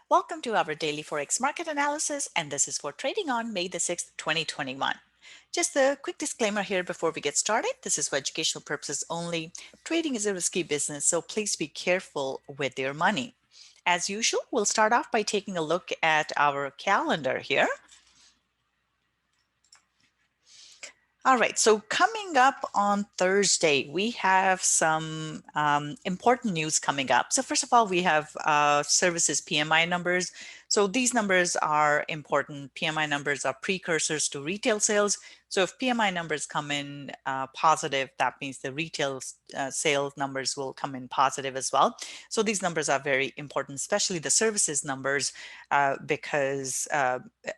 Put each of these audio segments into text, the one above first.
Welcome to our daily Forex market analysis, and this is for trading on May the 6th, 2021. Just a quick disclaimer here before we get started. This is for educational purposes only. Trading is a risky business, so please be careful with your money. As usual, we'll start off by taking a look at our calendar here. All right, so coming up on Thursday, we have some important news coming up. So first of all, we have services PMI numbers. So these numbers are important. PMI numbers are precursors to retail sales. So if PMI numbers come in positive, that means the retail sales numbers will come in positive as well. So these numbers are very important, especially the services numbers, because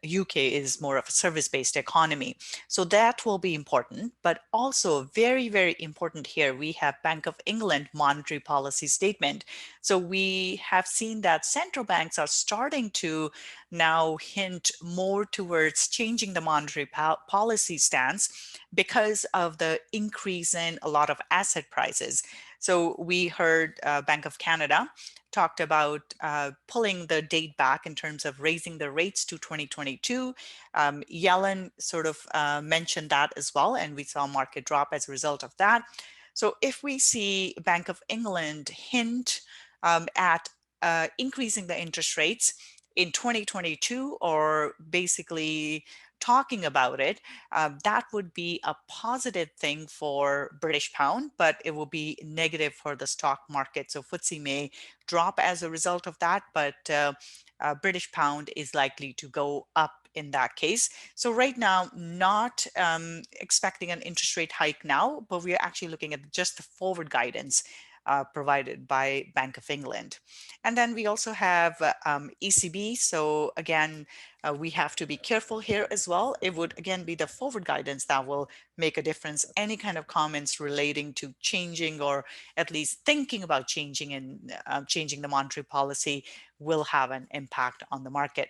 UK is more of a service-based economy. So that will be important, but also very, very important here, we have Bank of England monetary policy statement. So we have seen that central banks are starting to now hint more towards changing the monetary policy stance because of the increase in a lot of asset prices. So we heard Bank of Canada talked about pulling the date back in terms of raising the rates to 2022. Yellen sort of mentioned that as well, and we saw market drop as a result of that. So if we see Bank of England hint at increasing the interest rates in 2022, or basically talking about it, that would be a positive thing for British pound, but it will be negative for the stock market. So FTSE may drop as a result of that, but British pound is likely to go up in that case. So right now, not expecting an interest rate hike now, but we're actually looking at just the forward guidance provided by Bank of England. And then we also have ECB. So again, we have to be careful here as well. It would again be the forward guidance that will make a difference. Any kind of comments relating to changing, or at least thinking about changing and changing the monetary policy, will have an impact on the market.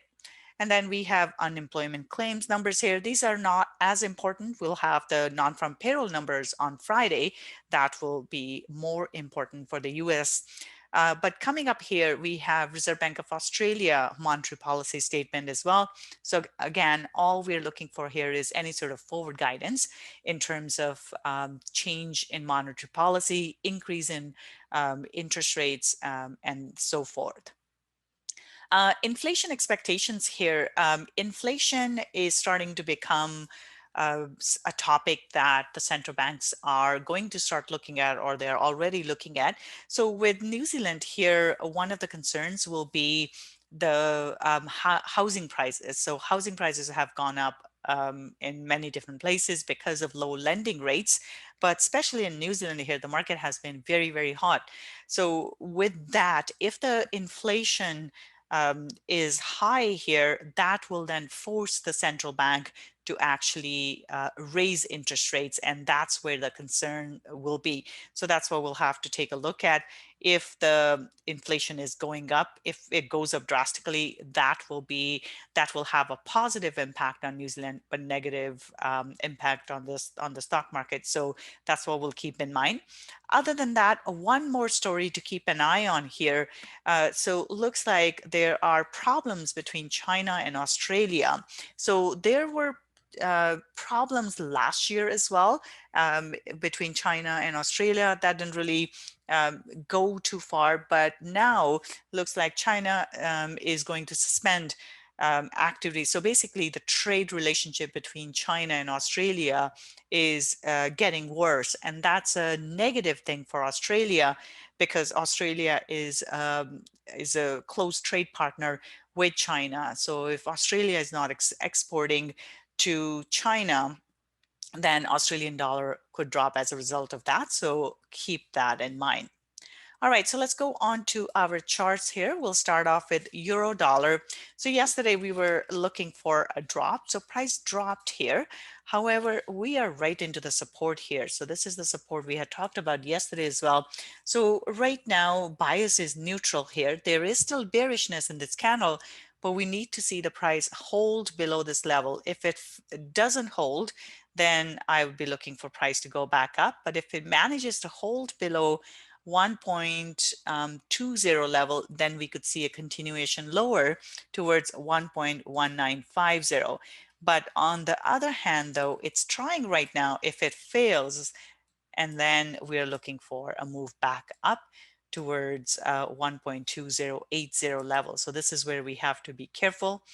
And then we have unemployment claims numbers here. These are not as important. We'll have the non-farm payroll numbers on Friday. That will be more important for the US. But coming up here, we have Reserve Bank of Australia monetary policy statement as well. So again, all we're looking for here is any sort of forward guidance in terms of change in monetary policy, increase in interest rates, and so forth. Inflation expectations here. Inflation is starting to become a topic that the central banks are going to start looking at, or they're already looking at. So with New Zealand here, one of the concerns will be the housing prices. So housing prices have gone up in many different places because of low lending rates, but especially in New Zealand here, the market has been very, very hot. So with that, if the inflation is high here, that will then force the central bank to actually raise interest rates, and that's where the concern will be. So that's what we'll have to take a look at. If the inflation is going up, if it goes up drastically, that will have a positive impact on New Zealand, but negative impact on the stock market. So that's what we'll keep in mind. Other than that, one more story to keep an eye on here. So looks like there are problems between China and Australia. So there were problems last year as well between China and Australia. That didn't really go too far, but now looks like China is going to suspend activity. So basically the trade relationship between China and Australia is getting worse, and that's a negative thing for Australia, because Australia is a close trade partner with China. So if Australia is not exporting to China, then Australian dollar could drop as a result of that. So keep that in mind. All right, so let's go on to our charts here. We'll start off with euro dollar. So yesterday we were looking for a drop. So price dropped here. However, we are right into the support here. So this is the support we had talked about yesterday as well. So right now, bias is neutral here. There is still bearishness in this candle, but we need to see the price hold below this level. If it doesn't hold, then I would be looking for price to go back up. But if it manages to hold below 1.20 level, then we could see a continuation lower towards 1.1950. But on the other hand, though, it's trying right now. If it fails, and then we're looking for a move back up towards 1.2080 level. So this is where we have to be careful.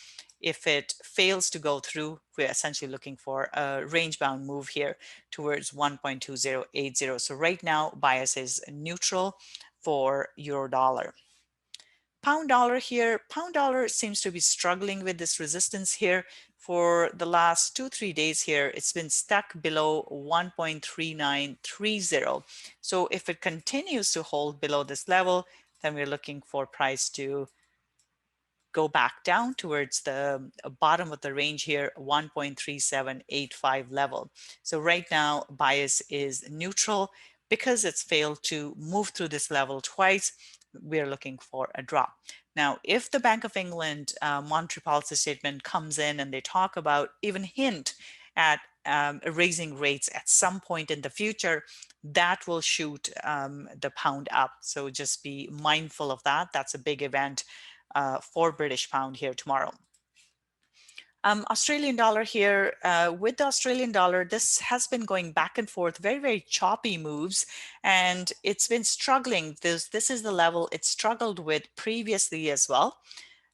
If it fails to go through, we're essentially looking for a range bound move here towards 1.2080. So right now, bias is neutral for euro dollar. Pound dollar here, pound dollar seems to be struggling with this resistance here for the last 2-3 days here. It's been stuck below 1.3930. So if it continues to hold below this level, then we're looking for price to go back down towards the bottom of the range here, 1.3785 level. So right now, bias is neutral because it's failed to move through this level twice. We're looking for a drop. Now, if the Bank of England monetary policy statement comes in and they talk about, even hint at raising rates at some point in the future, that will shoot the pound up. So just be mindful of that. That's a big event for British pound here tomorrow. Australian dollar here, with the Australian dollar, this has been going back and forth, very, very choppy moves, and it's been struggling. This is the level it struggled with previously as well.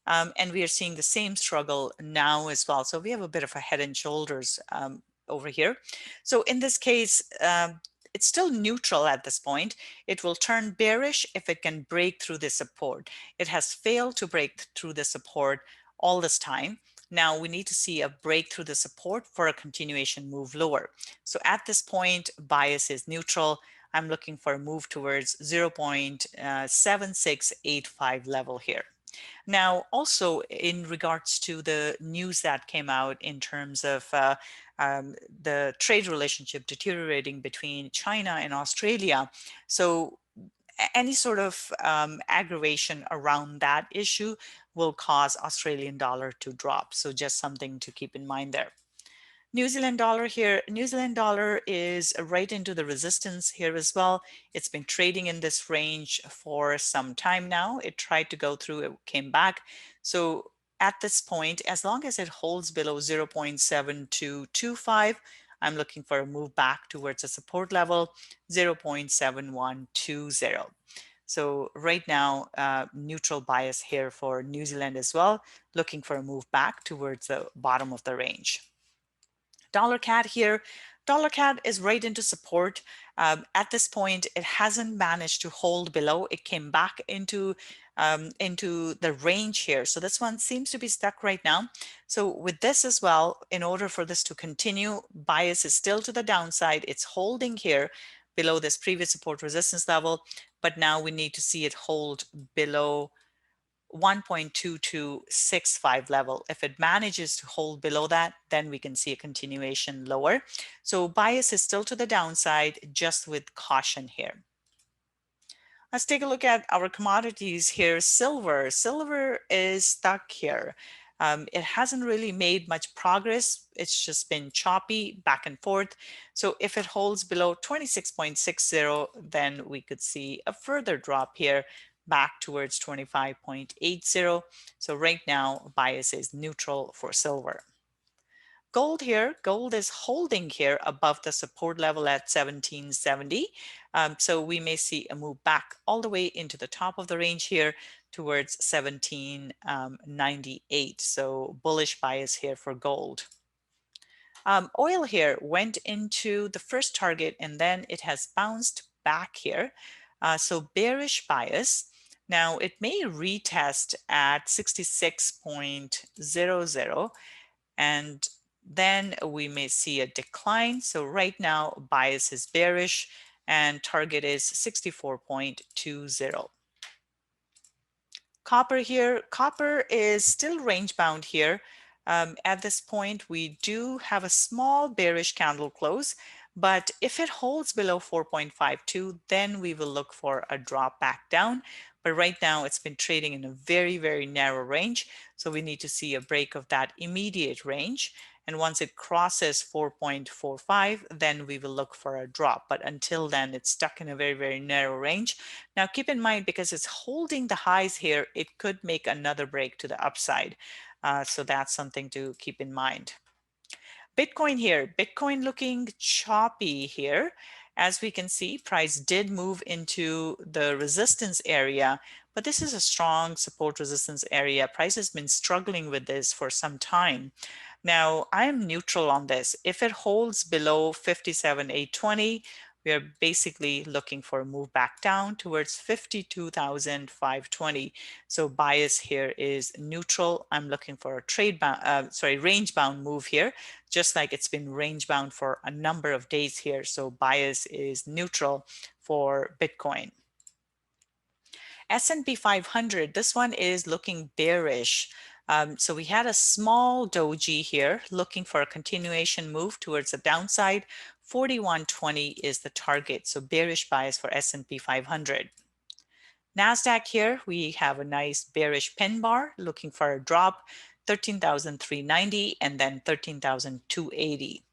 And we are seeing the same struggle now as well. So we have a bit of a head and shoulders over here. So in this case, it's still neutral at this point. It will turn bearish if it can break through the support. It has failed to break through the support all this time. Now we need to see a break through the support for a continuation move lower. So at this point, bias is neutral. I'm looking for a move towards 0.7685 level here. Now, also in regards to the news that came out in terms of the trade relationship deteriorating between China and Australia. So any sort of aggravation around that issue will cause Australian dollar to drop. So just something to keep in mind there. New Zealand dollar here, New Zealand dollar is right into the resistance here as well. It's been trading in this range for some time now. It tried to go through, it came back. So at this point, as long as it holds below 0.7225, I'm looking for a move back towards a support level, 0.7120. So right now, neutral bias here for New Zealand as well, looking for a move back towards the bottom of the range. Dollar CAD here, dollar CAD is right into support. At this point, it hasn't managed to hold below. It came back into the range here. So this one seems to be stuck right now. So with this as well, in order for this to continue, bias is still to the downside. It's holding here below this previous support resistance level, but now we need to see it hold below 1.2265 level. If it manages to hold below that, then we can see a continuation lower. So bias is still to the downside, just with caution here. Let's take a look at our commodities here. Silver. Silver is stuck here. It hasn't really made much progress. It's just been choppy back and forth. So if it holds below 26.60, then we could see a further drop here back towards 25.80. So right now, bias is neutral for silver. Gold here, gold is holding here above the support level at 1770. So we may see a move back all the way into the top of the range here towards 1798. So bullish bias here for gold. Oil here went into the first target and then it has bounced back here. So bearish bias. Now it may retest at 66.00 and then we may see a decline. So right now bias is bearish and target is 64.20. Copper here, copper is still range bound here. At this point, we do have a small bearish candle close, but if it holds below 4.52, then we will look for a drop back down. But right now it's been trading in a very, very narrow range. So we need to see a break of that immediate range. And once it crosses 4.45, then we will look for a drop. But until then, it's stuck in a very, very narrow range. Now, keep in mind, because it's holding the highs here, it could make another break to the upside. So that's something to keep in mind. Bitcoin here, Bitcoin looking choppy here. As we can see, price did move into the resistance area, but this is a strong support resistance area. Price has been struggling with this for some time. Now, I am neutral on this. If it holds below 57,820, we are basically looking for a move back down towards 52,520. So bias here is neutral. I'm looking for a range bound move here, just like it's been range bound for a number of days here. So bias is neutral for Bitcoin. S&P 500, this one is looking bearish. So we had a small doji here looking for a continuation move towards the downside. 4120 is the target, so bearish bias for S&P 500. Nasdaq here, we have a nice bearish pin bar looking for a drop, 13,390 and then 13,280.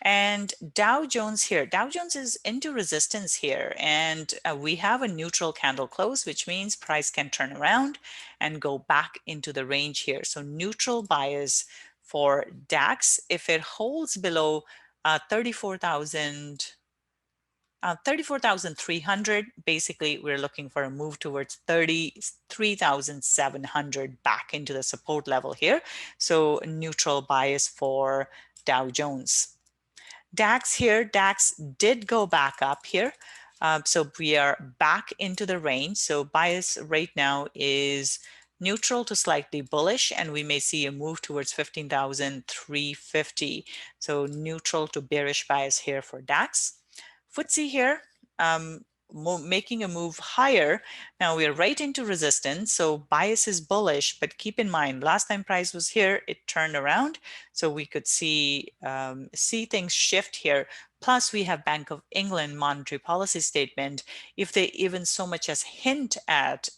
And Dow Jones here, Dow Jones is into resistance here, and we have a neutral candle close, which means price can turn around and go back into the range here. So neutral bias for DAX. If it holds below 34,300, basically we're looking for a move towards 33,700 back into the support level here. So neutral bias for Dow Jones. DAX here, DAX did go back up here. So we are back into the range. So bias right now is neutral to slightly bullish, and we may see a move towards 15,350. So neutral to bearish bias here for DAX. FTSE here, making a move higher. Now we are right into resistance, so bias is bullish, but keep in mind, last time price was here, it turned around, so we could see things shift here. Plus, we have Bank of England monetary policy statement. If they even so much as hint at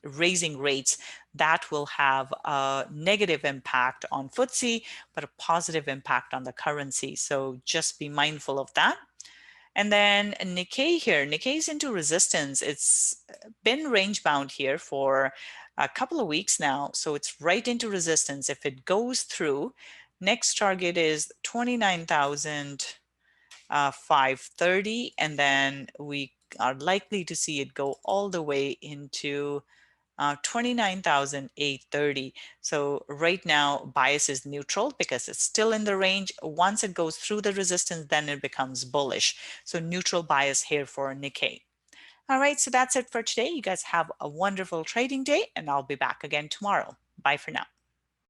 raising rates, that will have a negative impact on FTSE, but a positive impact on the currency. So just be mindful of that. And then Nikkei here, Nikkei is into resistance. It's been range bound here for a couple of weeks now. So it's right into resistance. If it goes through, next target is 29,530. And then we are likely to see it go all the way into 29,830. So right now bias is neutral because it's still in the range. Once it goes through the resistance, then it becomes bullish. So neutral bias here for Nikkei. All right, so that's it for today. You guys have a wonderful trading day, and I'll be back again tomorrow. Bye for now.